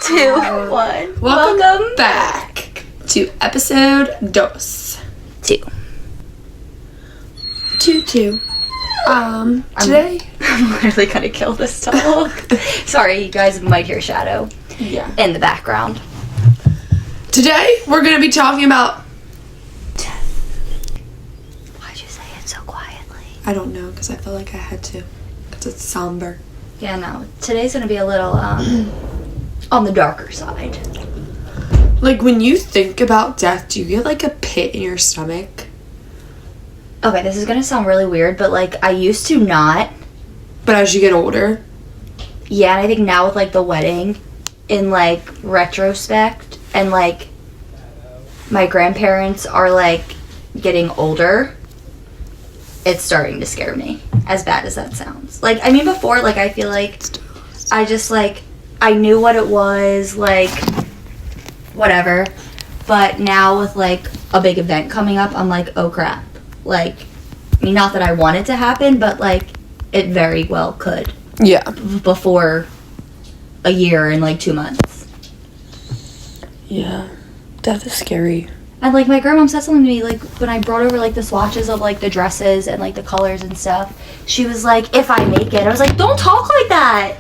2, 1. Welcome back to episode 2. 2. Today I'm literally gonna kill this talk. Sorry, you guys might hear Shadow in the background. Today we're gonna be talking about. Why'd you say it so quietly? I don't know, because I felt like I had to. Because it's somber. Yeah, no. Today's gonna be a little on the darker side. Like, when you think about death, do you get like a pit in your stomach? Okay, this is gonna sound really weird, but like I used to not. But as you get older? Yeah, and I think now with like the wedding, in like retrospect, and like my grandparents are like getting older, it's starting to scare me, as bad as that sounds. Like, I mean, before, like, I feel like I just like I knew what it was, like whatever, but now with like a big event coming up, I'm like, oh crap. Like, I mean, not that I want it to happen, but like it very well could. Yeah. Before a year and like 2 months. Yeah. Death is scary. And like my grandma said something to me, like when I brought over like the swatches of like the dresses and like the colors and stuff, she was like, if I make it. I was like, don't talk like that.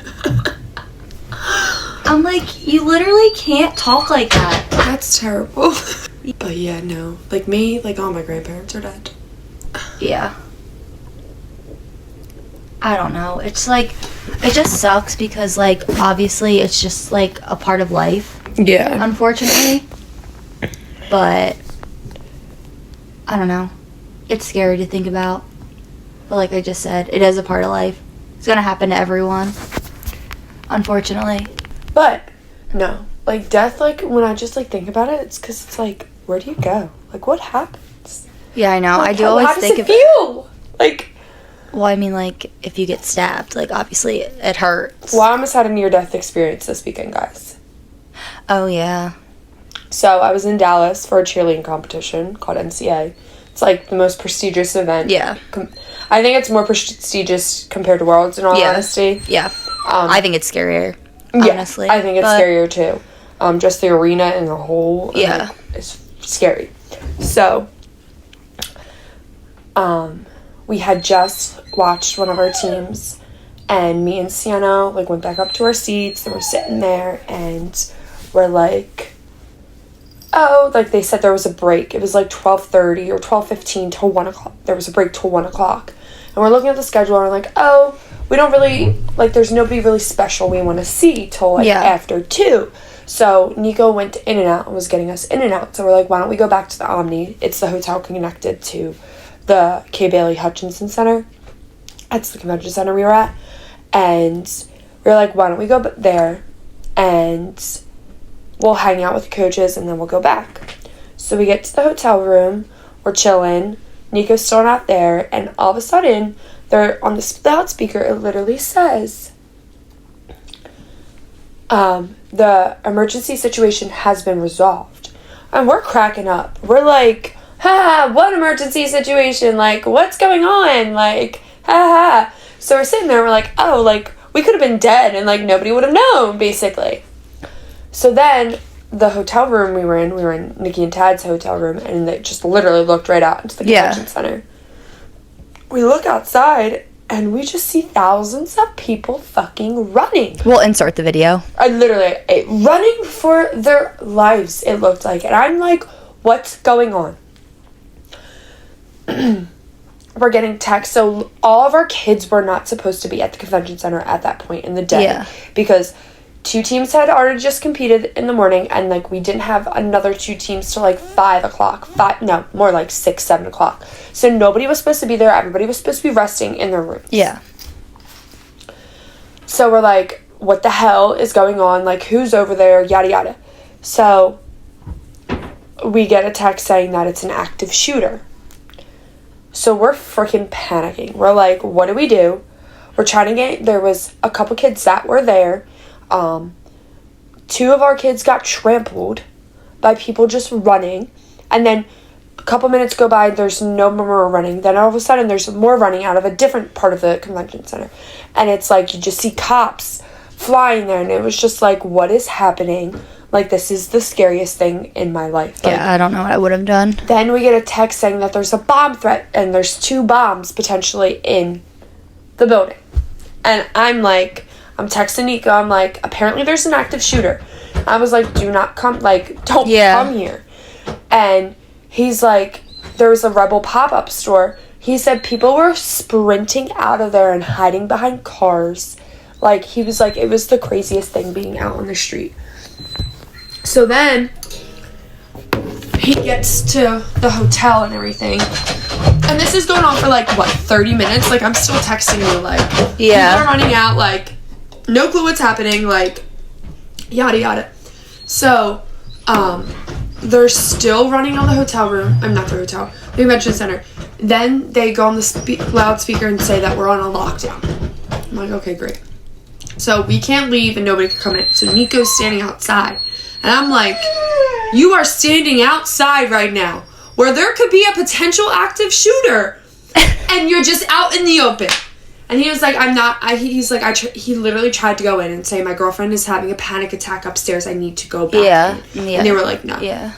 I'm like, you literally can't talk like that. That's terrible. But yeah, no. Like me, like all my grandparents are dead. Yeah. I don't know. It's like, it just sucks because like obviously it's just like a part of life. Yeah. Unfortunately. But I don't know. It's scary to think about. But like I just said, it is a part of life. It's gonna happen to everyone. Unfortunately. But no. Like death, like when I just like think about it, it's because it's like, where do you go? Like what happens? Yeah, I know. Like, I do always think of it. Feel? Like, well, I mean, like if you get stabbed, like obviously it hurts. well, I almost had a near-death experience this weekend, guys. Oh yeah. So I was in Dallas for a cheerleading competition called NCA. It's like the most prestigious event. Yeah. I think it's more prestigious compared to Worlds, in all honesty. Yeah. I think it's scarier. Honestly. Yeah, I think it's scarier too. Just the arena and the whole. Yeah. It's scary. So. We had just watched one of our teams, and me and Sienna like went back up to our seats and we're sitting there and we're like, oh, like they said there was a break. It was like 12:30 or 12:15 till 1 o'clock. There was a break till 1 o'clock. And we're looking at the schedule and we're like, oh, we don't really, like there's nobody really special we want to see till like after 2. So Nico went to In-N-Out and was getting us In-N-Out. So we're like, why don't we go back to the Omni? It's the hotel connected to the K. Bailey Hutchinson Center. That's the convention center we were at. And we were like, why don't we go there and we'll hang out with the coaches and then we'll go back. So we get to the hotel room, we're chilling, Nico's still not there, and all of a sudden, they're on the loudspeaker, it literally says, the emergency situation has been resolved. And we're cracking up. We're like, ha, what emergency situation? Like, what's going on? Like, ha. So we're sitting there, we're like, oh, like, we could have been dead and, like, nobody would have known, basically. So then, the hotel room we were in Nikki and Tad's hotel room, and they just literally looked right out into the convention center. We look outside, and we just see thousands of people fucking running. We'll insert the video. Running for their lives, it looked like. And I'm like, what's going on? We're getting texts. So all of our kids were not supposed to be at the convention center at that point in the day. Because 2 teams had already just competed in the morning, and like we didn't have another 2 teams till like 5 o'clock. More like 6, 7 o'clock. So nobody was supposed to be there. Everybody was supposed to be resting in their rooms. Yeah. So we're like, what the hell is going on? Like, who's over there? Yada yada. So we get a text saying that it's an active shooter. So we're freaking panicking. We're like, what do we do? We're trying to there was a couple kids that were there. 2 of our kids got trampled by people just running. And then a couple minutes go by, there's no more running. Then all of a sudden, there's more running out of a different part of the convention center. And it's like, you just see cops flying there, and it was just like, what is happening? Like, this is the scariest thing in my life. Like, Yeah, I don't know what I would have done. then we get a text saying that there's a bomb threat, and there's 2 bombs potentially in the building. And I'm texting Nico, I'm like, apparently there's an active shooter. I was like, do not come, like, don't come here. And he's like, there was a Rebel pop-up store. He said people were sprinting out of there and hiding behind cars. Like, he was like, it was the craziest thing being out on the street. So then he gets to the hotel and everything. And this is going on for, like, what, 30 minutes? Like, I'm still texting you, like, people are running out, like, no clue what's happening, like, yada, yada. So, they're still running on the hotel room. I'm not the hotel. The convention center. Then they go on the loudspeaker and say that we're on a lockdown. I'm like, okay, great. So we can't leave and nobody can come in. So Nico's standing outside. And I'm like, you are standing outside right now where there could be a potential active shooter. And you're just out in the open. And he was like, I'm not, he literally tried to go in and say, my girlfriend is having a panic attack upstairs. I need to go back. Yeah. And they were like, no. Yeah.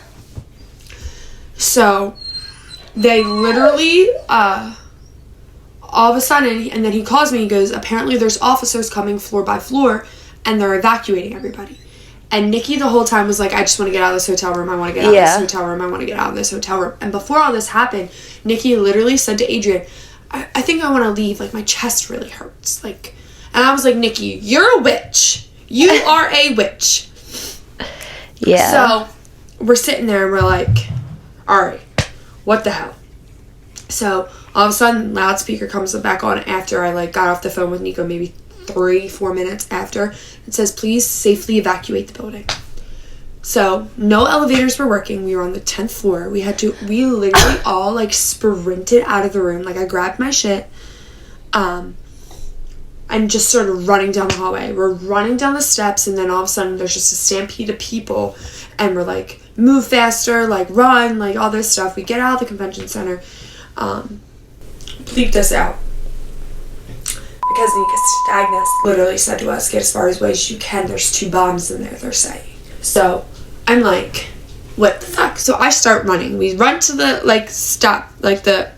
So they literally, all of a sudden, and then he calls me, he goes, apparently there's officers coming floor by floor, and they're evacuating everybody. And Nikki the whole time was like, I just want to get out of this hotel room, I want to get out of this hotel room, I want to get out of this hotel room. And before all this happened, Nikki literally said to Adrian, I think I want to leave, like, my chest really hurts. Like, and I was like, Nikki, you're a witch. You are a witch. Yeah. So, we're sitting there, and we're like, alright, what the hell? So, all of a sudden, loudspeaker comes back on after I, like, got off the phone with Nico, maybe 3-4 minutes after. It says, please safely evacuate the building. So, no elevators were working. We were on the 10th floor. We literally all, like, sprinted out of the room. Like, I grabbed my shit, and just started running down the hallway. We're running down the steps, and then all of a sudden, there's just a stampede of people, and we're like, move faster, like, run, like, all this stuff. We get out of the convention center, bleeped us out. Because Nika Stagnas literally said to us, get as far away as you can. There's 2 bombs in there, they're saying. So, I'm like, what the fuck? So I start running. We run to the, like, stop, like, the,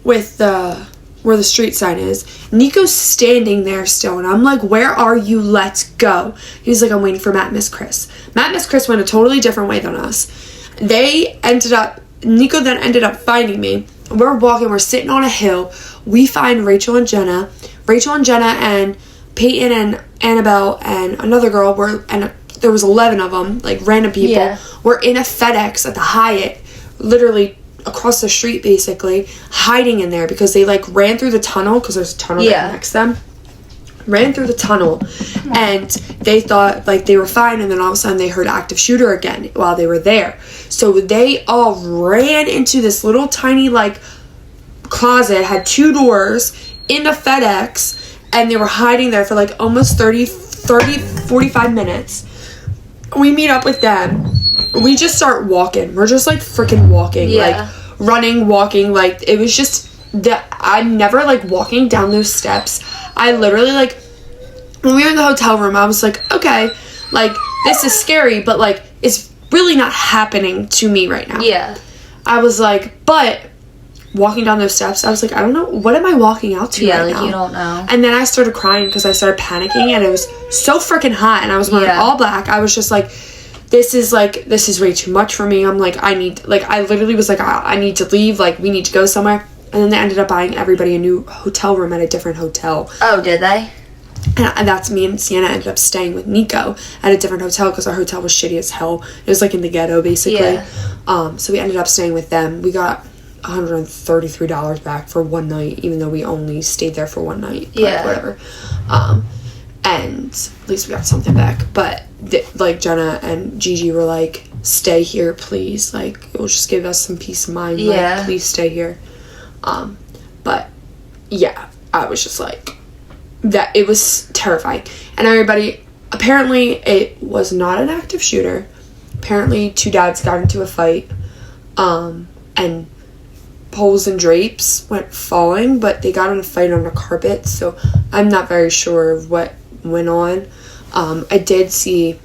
with the, where the street sign is. Nico's standing there still, and I'm like, where are you? Let's go. He's like, I'm waiting for Matt and Miss Chris. Matt and Miss Chris went a totally different way than us. Nico then ended up finding me. We're walking, we're sitting on a hill. We find Rachel and Jenna. Rachel and Jenna and Peyton and Annabelle and another girl and there was 11 of them, like random people. Yeah. We're in a FedEx at the Hyatt, literally across the street basically, hiding in there because they like ran through the tunnel because there's a tunnel that connects them. Ran through the tunnel and they thought like they were fine, and then all of a sudden they heard active shooter again while they were there. So they all ran into this little tiny like closet, had 2 doors in the FedEx, and they were hiding there for like almost 45 minutes. We meet up with them. We just start walking. We're just like freaking walking. Like running, walking. Like it was just that I'm never like walking down those steps. I literally like when we were in the hotel room, I was like, okay, like this is scary, but like it's really not happening to me right now. Yeah. I was like, but walking down those steps, I was like, I don't know, what am I walking out to right now? Yeah, like you don't know. And then I started crying because I started panicking, and it was so freaking hot, and I was wearing all black. I was just like, this is way too much for me. I'm like, I literally was like, I need to leave, like we need to go somewhere. And then they ended up buying everybody a new hotel room at a different hotel. Oh, did they? And that's me and Sienna ended up staying with Nico at a different hotel because our hotel was shitty as hell. It was like in the ghetto basically. Yeah. So we ended up staying with them. We got $133 back for one night, even though we only stayed there for one night. But whatever. And at least we got something back. But like Jenna and Gigi were like, stay here, please. Like it will just give us some peace of mind. Yeah. Like, please stay here. But yeah, I was just like, that it was terrifying. And everybody, apparently it was not an active shooter. Apparently 2 dads got into a fight, and poles and drapes went falling, but they got in a fight on the carpet, so I'm not very sure of what went on. I did see,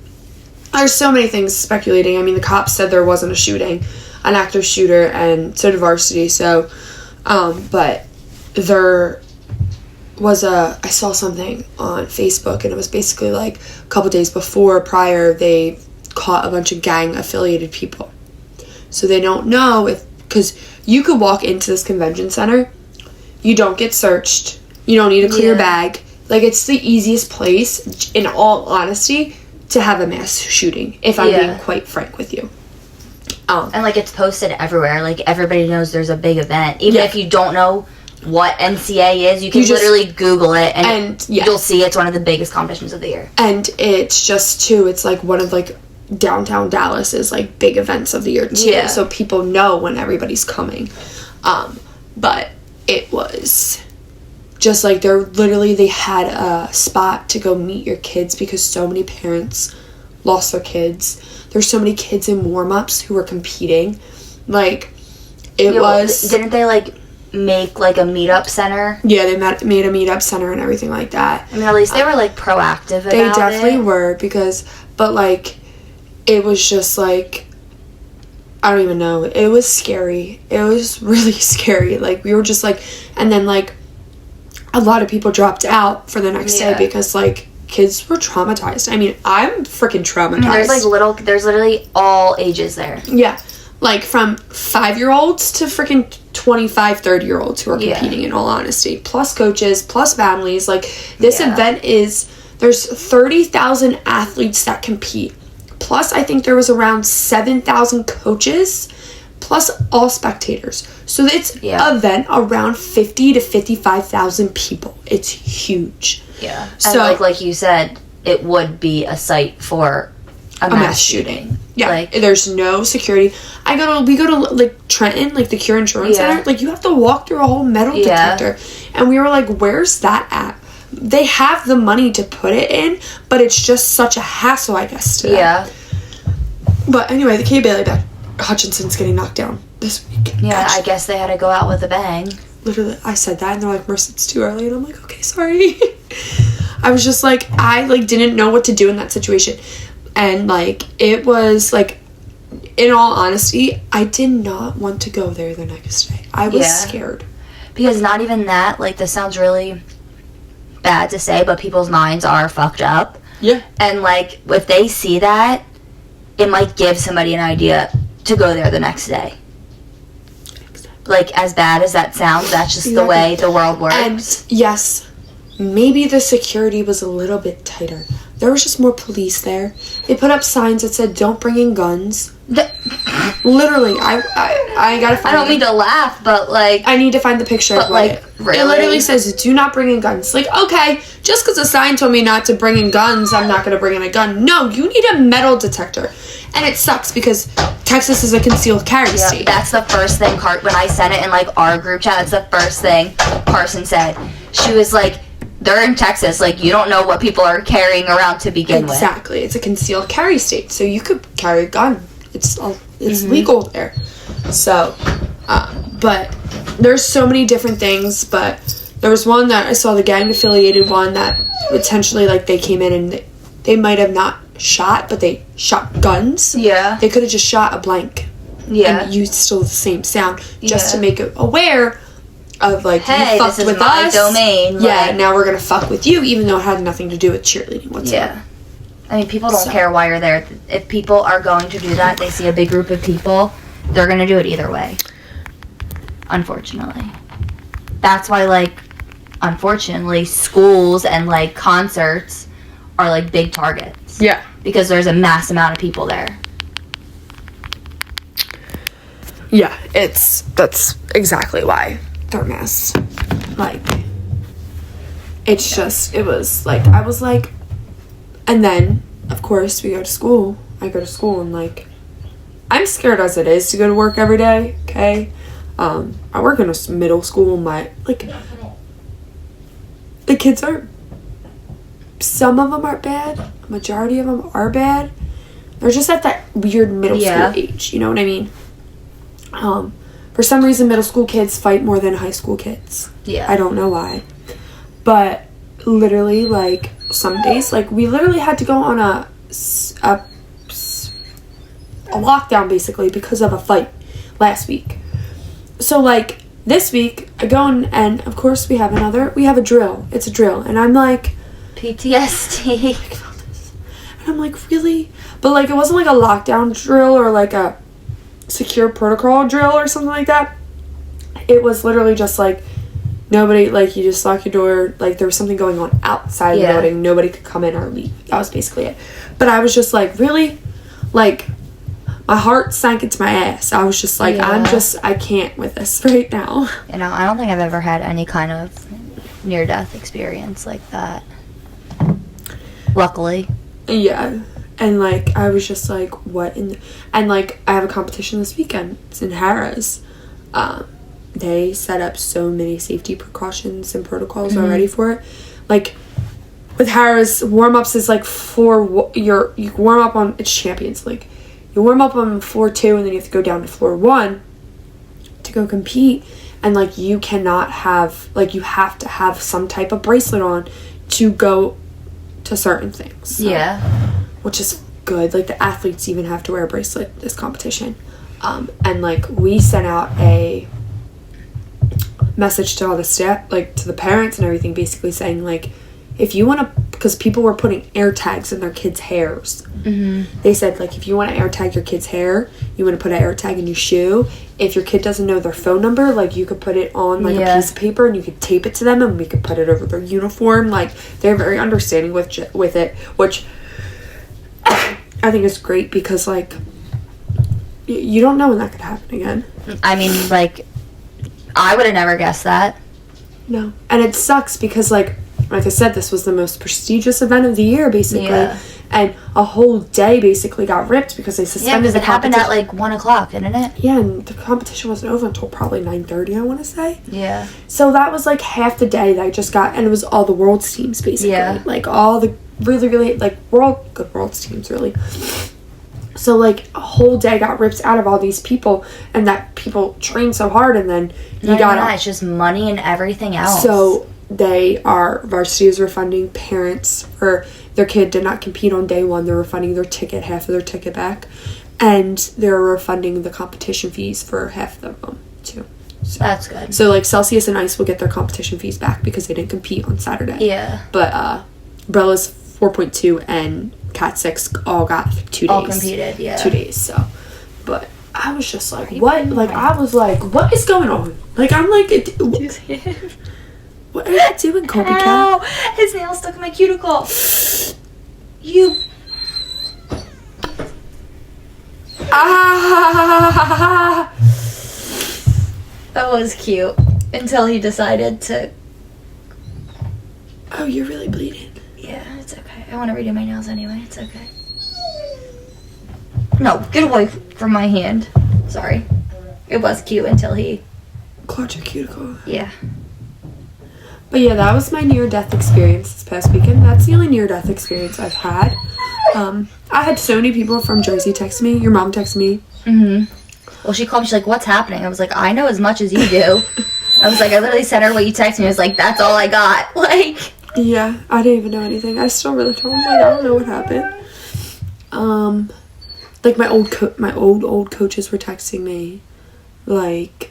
there's so many things speculating. I mean, the cops said there wasn't a shooting, an active shooter, and so did Varsity, so, but there was I saw something on Facebook, and it was basically like a couple days prior, they caught a bunch of gang-affiliated people. So they don't know if, because you could walk into this convention center, you don't get searched, you don't need a clear bag. Like, it's the easiest place, in all honesty, to have a mass shooting, if I'm being quite frank with you. And, like, it's posted everywhere. Like, everybody knows there's a big event. Even if you don't know what NCA is, you can literally Google it, and you'll see it's one of the biggest competitions of the year. And it's just, too, it's, like, one of, like, downtown Dallas is, like, big events of the year, too. Yeah. So people know when everybody's coming. But it was just, like, they had a spot to go meet your kids because so many parents lost their kids. There's so many kids in warm-ups who were competing. Like, didn't they, like, make, like, a meetup center? Yeah, they made a meetup center and everything like that. I mean, at least they were, like, proactive about it. They definitely were, but, like, it was just, like, I don't even know. It was scary. It was really scary. Like, we were just, like, and then, like, a lot of people dropped out for the next day because, like, kids were traumatized. I mean, I'm freaking traumatized. I mean, there's literally all ages there. Yeah. Like, from 5-year-olds to freaking 25, 30-year-olds who are competing, in all honesty. Plus coaches, plus families. Like, this event there's 30,000 athletes that compete. Plus, I think there was around 7,000 coaches, plus all spectators. So it's an event around 50 to 55,000 people. It's huge. Yeah. So, and like you said, it would be a site for a mass shooting. Yeah. Like, there's no security. We go to like Trenton, like the Cure Insurance Center. Like, you have to walk through a whole metal detector. And we were like, where's that at? They have the money to put it in, but it's just such a hassle, I guess, to them. Yeah. But anyway, the Kay Bailey Hutchinson's getting knocked down this week. Yeah, I guess they had to go out with a bang. Literally, I said that, and they're like, Marissa, it's too early. And I'm like, okay, sorry. I was just like, I, like, didn't know what to do in that situation. And, like, it was, like, in all honesty, I did not want to go there the next day. I was scared. Because not even that, like, this sounds really bad to say, but people's minds are fucked up. Yeah. And, like, if they see that, it might give somebody an idea to go there the next day. Exactly. Like, as bad as that sounds, that's just the way the world works. And, yes, maybe the security was a little bit tighter. There was just more police there. They put up signs that said, don't bring in guns. Literally, I gotta find I don't mean to laugh, but, like, I need to find the picture. But, like, really? It literally says, do not bring in guns. Like, okay, just because a sign told me not to bring in guns, I'm not gonna bring in a gun. No, you need a metal detector. And it sucks because Texas is a concealed carry state. That's the first thing, when I sent it in, like, our group chat, that's the first thing Carson said. She was like, they're in Texas, like, you don't know what people are carrying around to begin with. Exactly. It's a concealed carry state, so you could carry a gun. It's legal there. So, but there's so many different things, but there was one that I saw, the gang-affiliated one, that potentially, like, they came in and they might have not shot, but they shot guns. Yeah. They could have just shot a blank. Yeah. And used still the same sound, just to make it aware of, like, hey, you fucked this is with my us. domain. Yeah, now we're gonna fuck with you, even though it had nothing to do with cheerleading whatsoever. Yeah. I mean, people don't care why you're there. If people are going to do that, they see a big group of people, they're going to do it either way. Unfortunately. That's why, like, unfortunately, schools and, like, concerts are, like, big targets. Yeah. Because there's a mass amount of people there. Yeah, that's exactly why they're mass. Like, it's just, it was, like, I was like, and then, of course, I go to school, and, like, I'm scared as it is to go to work every day, okay? I work in a middle school, the kids are, some of them are bad, a majority of them are bad. They're just at that weird middle school age, you know what I mean? For some reason, middle school kids fight more than high school kids. Yeah. I don't know why. But literally, like, some days, like, we literally had to go on a lockdown, basically, because of a fight last week. So, like, this week, I go and of course, we have a drill. It's a drill. And I'm like... PTSD. And I'm like, really? But, like, it wasn't like a lockdown drill or, like, a secure protocol drill or something like that. It was literally just, like, nobody, like, you just lock your door. Like, there was something going on outside the building. Nobody could come in or leave. That was basically it. But I was just like, really? Like, my heart sank into my ass. I was just like, I can't with this right now. You know, I don't think I've ever had any kind of near-death experience like that. Luckily. Yeah. And, like, I was just like, what in the... And, like, I have a competition this weekend. It's in Harrah's. They set up so many safety precautions and protocols already for it. Like, with Harrah's, warm-ups is, like, you warm up on... It's Champions League. You warm up on floor 2, and then you have to go down to floor 1 to go compete. And, like, you cannot have... Like, you have to have some type of bracelet on to go to certain things. So, yeah. Which is good. Like, the athletes even have to wear a bracelet this competition. And, like, we sent out a message to all the staff, like, to the parents and everything, basically saying, like, if you want to... Because people were putting air tags in their kids' hairs. Mm-hmm. They said, like, if you want to air tag your kid's hair, you want to put an air tag in your shoe. If your kid doesn't know their phone number, like, you could put it on, like, a piece of paper, and you could tape it to them, and we could put it over their uniform. Like, they're very understanding with it, which I think is great because, like, you don't know when that could happen again. I mean, like, I would have never guessed that. No. And it sucks because, like I said, this was the most prestigious event of the year, basically. Yeah. And a whole day basically got ripped because they suspended the competition. Yeah, because it happened at, like, 1 o'clock, didn't it? Yeah, and the competition wasn't over until probably 9:30, I want to say. Yeah. So that was, like, half the day that I just got, and it was all the world's teams, basically. Yeah. Like, all the really, really, like, good world's teams, really. So, like, a whole day got ripped out of all these people, and that people trained so hard, and then you got... It's just money and everything else. So... Varsity is refunding parents for their kid did not compete on day 1. They're refunding their ticket, half of their ticket back, and they're refunding the competition fees for half of them too. So, that's good. So, like, Celsius and Ice will get their competition fees back because they didn't compete on Saturday. Yeah. But Brella's 4.2 and Cat 6 all got 2 days. All competed, yeah. 2 days. So, but I was just like, what? Like, I was like, what is going on? Like, I'm like. What are you doing, Kobe Cat? His nail stuck in my cuticle. You. Ah! That was cute. Until he decided to... Oh, you're really bleeding. Yeah, it's okay. I want to redo my nails anyway. It's okay. No, get away from my hand. Sorry. It was cute until he... Clawed your cuticle. Yeah. But yeah, that was my near-death experience this past weekend. That's the only near-death experience I've had. I had so many people from Jersey text me. Your mom texted me. Mm-hmm. Well, she called me. She's like, what's happening? I was like, I know as much as you do. I was like, I literally sent her what you texted me. I was like, that's all I got. Like... Yeah, I didn't even know anything. I still really told him, like, I don't know what happened. Like, my old coaches were texting me. Like...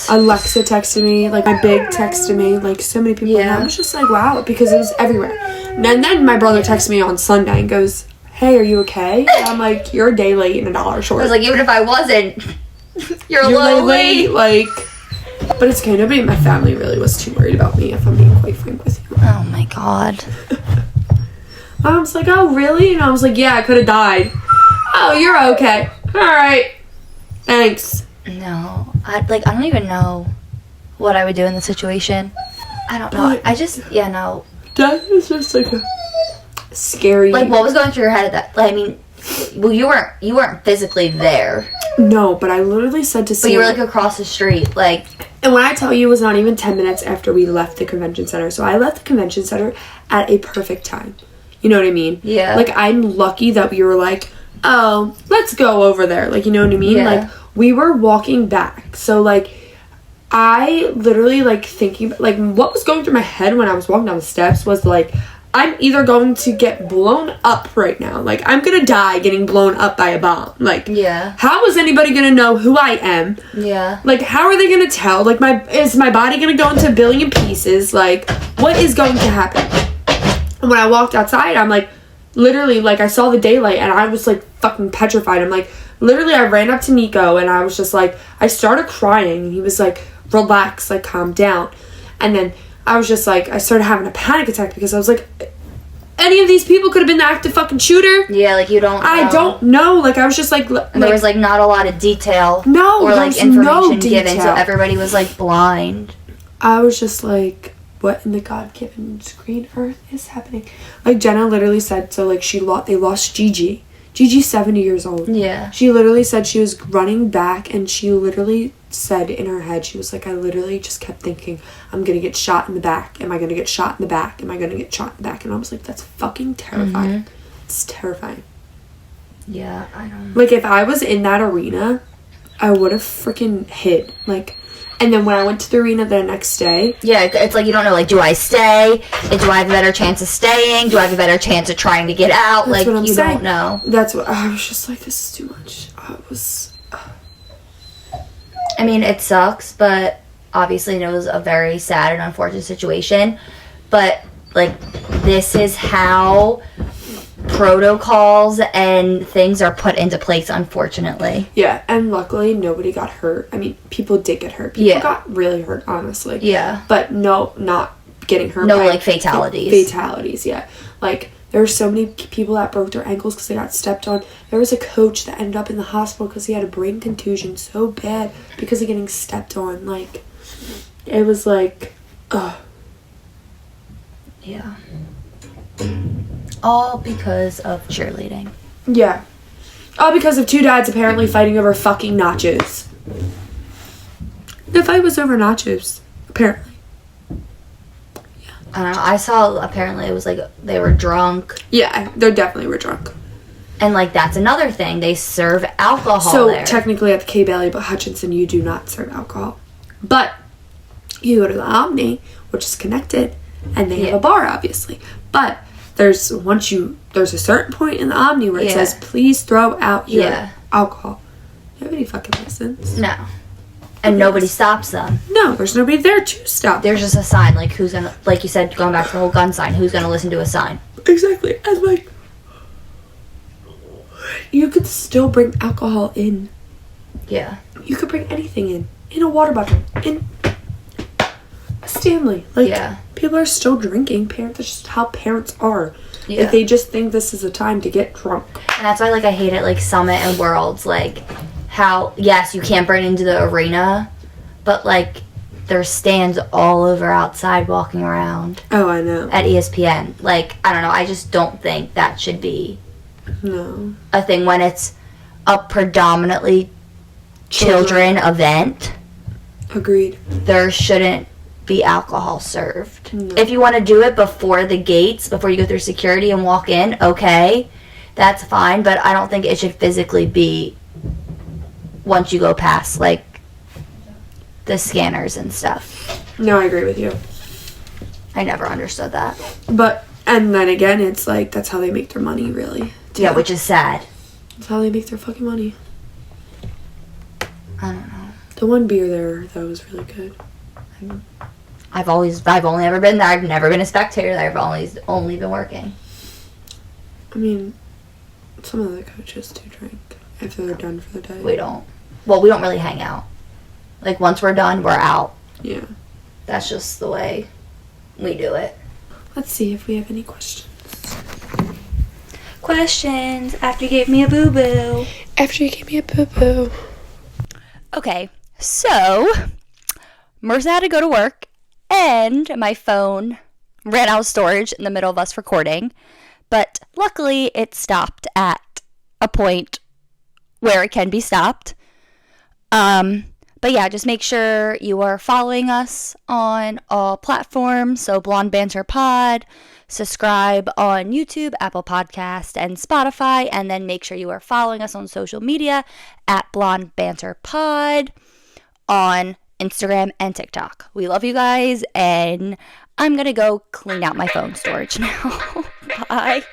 Alexa texted me, like, my big texted me, like, so many people. Yeah. And I was just like, wow, because it was everywhere. And then my brother texted me on Sunday and goes, hey, are you okay? And I'm like, you're a day late and $1 short. I was like, even if I wasn't, you're a little late. Like, but it's okay. Nobody in my family really was too worried about me, if I'm being quite frank with you. Oh, my God. I was like, oh, really? And I was like, yeah, I could have died. Oh, you're okay. All right. Thanks. No, I don't even know what I would do in the situation. I don't know. No. That is just like a scary. Like, what was going through your head at that? Like, I mean, well, you weren't physically there. No, but I literally said to Sam. But you were, like, across the street, like. And when I tell you, it was not even 10 minutes after we left the convention center. So I left the convention center at a perfect time. You know what I mean? Yeah. Like, I'm lucky that we were like, oh, let's go over there. Like, you know what I mean? Yeah. Like, we were walking back. So, like, I literally, like, thinking, like, what was going through my head when I was walking down the steps was, like, I'm either going to get blown up right now. Like, I'm gonna die getting blown up by a bomb. Like, Yeah. how is anybody gonna know who I am? Yeah. Like, how are they gonna tell? Like, is my body gonna go into a billion pieces? Like, what is going to happen? And when I walked outside, I'm like, literally, like, I saw the daylight and I was, like, fucking petrified. I'm like, literally, I ran up to Nico and I was just like, I started crying and he was like, relax, like, calm down. And then I was just like, I started having a panic attack because I was like, any of these people could have been the active fucking shooter. Yeah, like, you don't know. I don't know. Like, I was just like, There was, like, not a lot of detail. No, or, there like, was information no given, so detail. everybody was, like, blind. I was just like, what in the God-given green earth is happening? Like, Jenna literally said, so, like, they lost Gigi. Gigi's 70 years old. Yeah. She literally said she was running back, and she literally said in her head, she was like, I literally just kept thinking, I'm gonna get shot in the back. Am I gonna get shot in the back? Am I gonna get shot in the back? And I was like, that's fucking terrifying. Mm-hmm. It's terrifying. Yeah, I don't... Like, if I was in that arena, I would have freaking hid. Like, and then when I went to the arena the next day... Yeah, it's like you don't know, like, do I stay? Do I have a better chance of staying? Do I have a better chance of trying to get out? That's Like, what I'm you saying. don't know. That's what... I was just like, this is too much. I mean, it sucks, but obviously it was a very sad and unfortunate situation. But, like, this is how protocols and things are put into place, unfortunately. Yeah, and luckily nobody got hurt. I mean, people did get hurt. People got really hurt, honestly. Yeah. But no, not getting hurt. No, like, fatalities. Fatalities, yeah. Like, there were so many people that broke their ankles because they got stepped on. There was a coach that ended up in the hospital because he had a brain contusion so bad because of getting stepped on. Like, it was like, ugh. Yeah. All because of cheerleading. Yeah. All because of two dads apparently fighting over fucking nachos. The fight was over nachos, apparently. I don't know. I saw, apparently, it was like they were drunk. Yeah, they definitely were drunk. And, like, that's another thing. They serve alcohol So, there. technically at the K-Belly, but Hutchinson, you do not serve alcohol. But you go to the Omni, which is connected, and they have a bar, obviously. But there's a certain point in the Omni where it says, please throw out your alcohol. Do you have any fucking license? No. And nobody stops them. No, there's nobody there to stop. There's just a sign, like, who's gonna, like you said, going back to the whole gun sign, who's gonna listen to a sign? Exactly. And, like, you could still bring alcohol in. Yeah. You could bring anything in a water bottle, in a Stanley. Like, people are still drinking. That's just how parents are. Yeah. Like, they just think this is a time to get drunk. And that's why, like, I hate it, like, Summit and Worlds, like, how, yes, you can't bring into the arena, but, like, there's stands all over outside walking around. Oh, I know. At ESPN. Like, I don't know, I just don't think that should be a thing when it's a predominantly children event. Agreed. There shouldn't be alcohol served. No. If you want to do it before the gates, before you go through security and walk in, okay, that's fine, but I don't think it should physically be once you go past, like, the scanners and stuff. No, I agree with you. I never understood that. But, and then again, it's like, that's how they make their money, really. Yeah, which is sad. That's how they make their fucking money. I don't know. The one beer there, that was really good. I've only ever been there. I've never been a spectator there. I've only been working. I mean, some of the coaches do drink if they're done for the day. We don't really hang out. Like, once we're done, we're out. Yeah. That's just the way we do it. Let's see if we have any questions. Questions after you gave me a boo-boo. After you gave me a boo-boo. Okay, so Marisa had to go to work, and my phone ran out of storage in the middle of us recording, but luckily it stopped at a point where it can be stopped. But But yeah, just make sure you are following us on all platforms. So Blonde Banter Pod. Subscribe on YouTube, Apple Podcast, and Spotify. And then make sure you are following us on social media at Blonde Banter Pod on Instagram and TikTok. We love you guys, and I'm going to go clean out my phone storage now. Bye.